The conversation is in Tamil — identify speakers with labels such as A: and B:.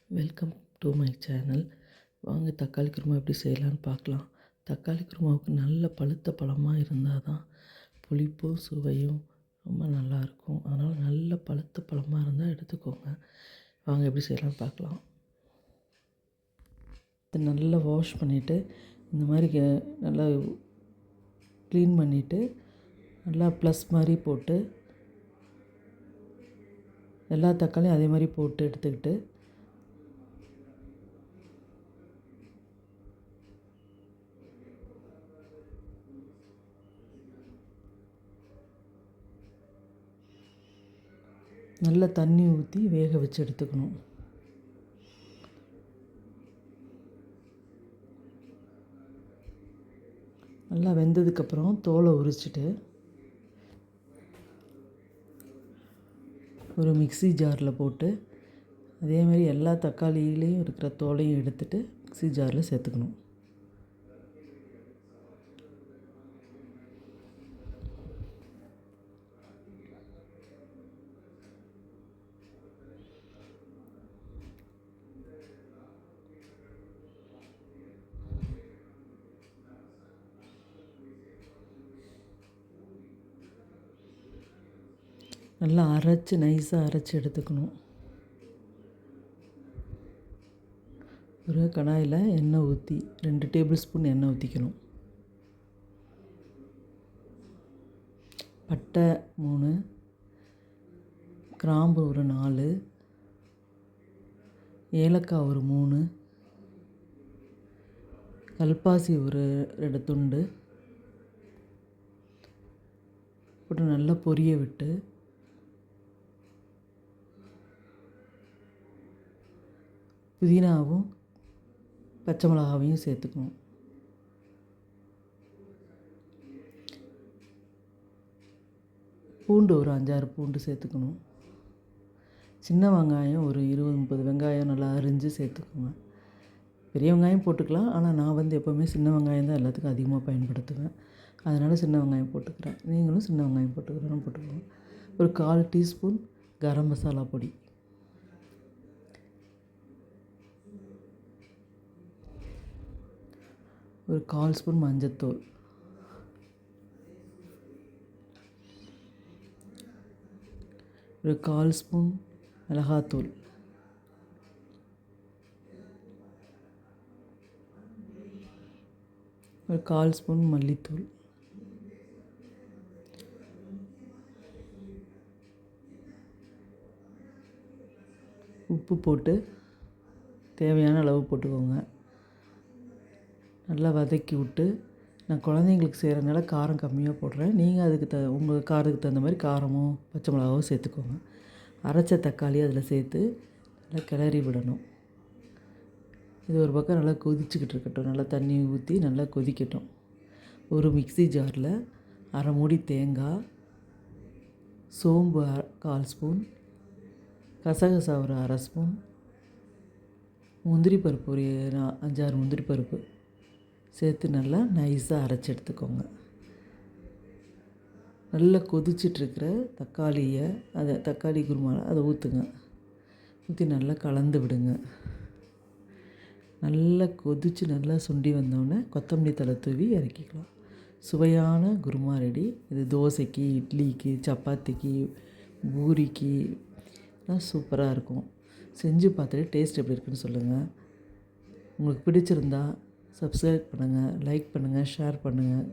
A: Welcome to my channel. வாங்க தக்காளி குருமா எப்படி செய்யலான்னு பார்க்கலாம். தக்காளி குருமாவுக்கு நல்ல பழுத்த பழமாக இருந்தால் தான் புளிப்பும் சுவையும் ரொம்ப நல்லாயிருக்கும். அதனால் நல்ல பழுத்த பழமாக இருந்தால் எடுத்துக்கோங்க. வாங்க எப்படி செய்யலான்னு பார்க்கலாம். இதை நல்லா வாஷ் பண்ணிவிட்டு இந்த மாதிரி நல்லா க்ளீன் பண்ணிவிட்டு நல்லா ப்ளஸ் மாதிரி போட்டு எல்லா தக்காளியும் அதே மாதிரி போட்டு எடுத்துக்கிட்டு நல்ல தண்ணி ஊற்றி வேக வச்சு எடுத்துக்கணும். நல்லா வெந்ததுக்கப்புறம் தோலை உரிச்சிட்டு ஒரு மிக்ஸி ஜாரில் போட்டு அதேமாதிரி எல்லா தக்காளியிலையும் இருக்கிற தோலையும் எடுத்துகிட்டு மிக்ஸி ஜாரில் சேர்த்துக்கணும். நல்லா அரைச்சி நைஸாக அரைச்சி எடுத்துக்கணும். ஒரு கடாயில் எண்ணெய் ஊற்றி 2 டேபிள் ஸ்பூன் எண்ணெய் ஊற்றிக்கணும். பட்டை 3, கிராம்பு ஒரு 4, ஏலக்காய் ஒரு 3, கல்பாசி ஒரு 2 துண்டு போட்டு நல்லா பொரிய விட்டு புதினாவும் பச்சை மிளகாவையும் சேர்த்துக்கணும். பூண்டு ஒரு 5-6 பூண்டு சேர்த்துக்கணும். சின்ன வெங்காயம் ஒரு 20-30 வெங்காயம் நல்லா அரிஞ்சு சேர்த்துக்கோங்க. பெரிய வெங்காயம் போட்டுக்கலாம், ஆனால் நான் எப்போவுமே சின்ன வெங்காயம் தான் எல்லாத்துக்கும் அதிகமாக பயன்படுத்துவேன். அதனால் சின்ன வெங்காயம் போட்டுக்கிறேன். நீங்களும் சின்ன வெங்காயம் போட்டுக்கோங்க. ஒரு 1/4 டீஸ்பூன் கரம் மசாலா பொடி, ஒரு 1/4 ஸ்பூன் மஞ்சத்தூள், ஒரு 1/4 ஸ்பூன் மிளகாத்தூள், ஒரு 1/4 ஸ்பூன் மல்லித்தூள், உப்பு போட்டு தேவையான அளவு போட்டுக்கோங்க. நல்லா வதக்கி விட்டு, நான் குழந்தைங்களுக்கு செய்கிறனால காரம் கம்மியாக போடுறேன். நீங்கள் அதுக்கு உங்கள் காரத்துக்கு தகுந்த மாதிரி காரமும் பச்சை மிளகாவும் சேர்த்துக்கோங்க. அரைச்ச தக்காளி அதில் சேர்த்து நல்லா கிளறி விடணும். இது ஒரு பக்கம் நல்லா கொதிச்சுக்கிட்டு இருக்கட்டும். நல்லா தண்ணி ஊற்றி நல்லா கொதிக்கட்டும். ஒரு மிக்ஸி ஜாரில் 1/2 மூடி தேங்காய், சோம்பு 1/4 ஸ்பூன், கசகசா ஒரு 1/2 ஸ்பூன், முந்திரி பருப்பு ஒரு 5-6 முந்திரி பருப்பு சேர்த்து நல்லா நைஸாக அரைச்சி எடுத்துக்கோங்க. நல்லா கொதிச்சிட்ருக்கிற தக்காளி குருமாவில் அதை ஊற்றுங்க. ஊற்றி நல்லா கலந்து விடுங்க. நல்லா கொதித்து நல்லா சுண்டி வந்தோடனே கொத்தமல்லி தழை தூவி இறக்கிக்கலாம். சுவையான குருமா ரெடி. இது தோசைக்கு, இட்லிக்கு, சப்பாத்திக்கு, பூரிக்கு சூப்பராக இருக்கும். செஞ்சு பார்த்துட்டு டேஸ்ட் எப்படி இருக்குன்னு சொல்லுங்கள். உங்களுக்கு பிடிச்சிருந்தா சப்ஸ்கிரைப் பண்ணுங்கள், லைக் பண்ணுங்கள், ஷேர் பண்ணுங்கள்.